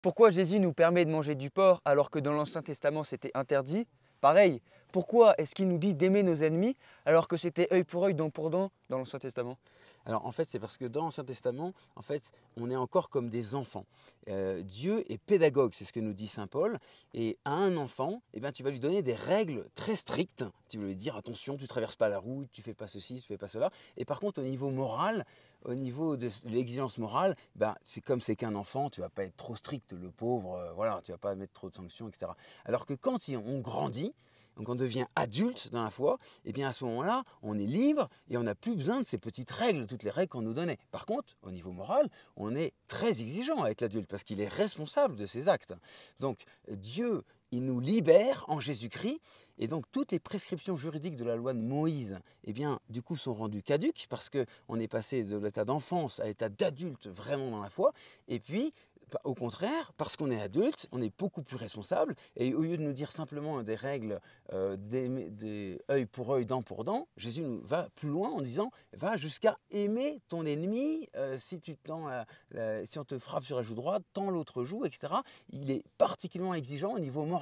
Pourquoi Jésus nous permet de manger du porc alors que dans l'Ancien Testament c'était interdit? Pareil, pourquoi est-ce qu'il nous dit d'aimer nos ennemis alors que c'était œil pour œil, dent pour dent dans l'Ancien Testament? Alors en fait, c'est parce que dans l'Ancien Testament, en fait, on est encore comme des enfants. Dieu est pédagogue, c'est ce que nous dit saint Paul. Et à un enfant, eh ben, tu vas lui donner des règles très strictes. Tu vas lui dire attention, tu ne traverses pas la route, tu fais pas ceci, tu fais pas cela. Et par contre, au niveau moral, au niveau de l'exigence morale, ben, c'est comme c'est qu'un enfant, tu vas pas être trop strict, le pauvre, voilà, tu vas pas mettre trop de sanctions, etc. Alors que quand on grandit, donc on devient adulte dans la foi, et bien à ce moment-là, on est libre et on n'a plus besoin de ces petites règles, toutes les règles qu'on nous donnait. Par contre, au niveau moral, on est très exigeant avec l'adulte parce qu'il est responsable de ses actes. Donc Dieu, il nous libère en Jésus-Christ et donc toutes les prescriptions juridiques de la loi de Moïse, eh bien, du coup, sont rendues caduques parce qu'on est passé de l'état d'enfance à l'état d'adulte vraiment dans la foi. Et puis, au contraire, parce qu'on est adulte, on est beaucoup plus responsable. Et au lieu de nous dire simplement des règles des œil pour œil, dent pour dent, Jésus nous va plus loin en disant va jusqu'à aimer ton ennemi. Si on te frappe sur la joue droite, tends l'autre joue, etc. Il est particulièrement exigeant au niveau moral.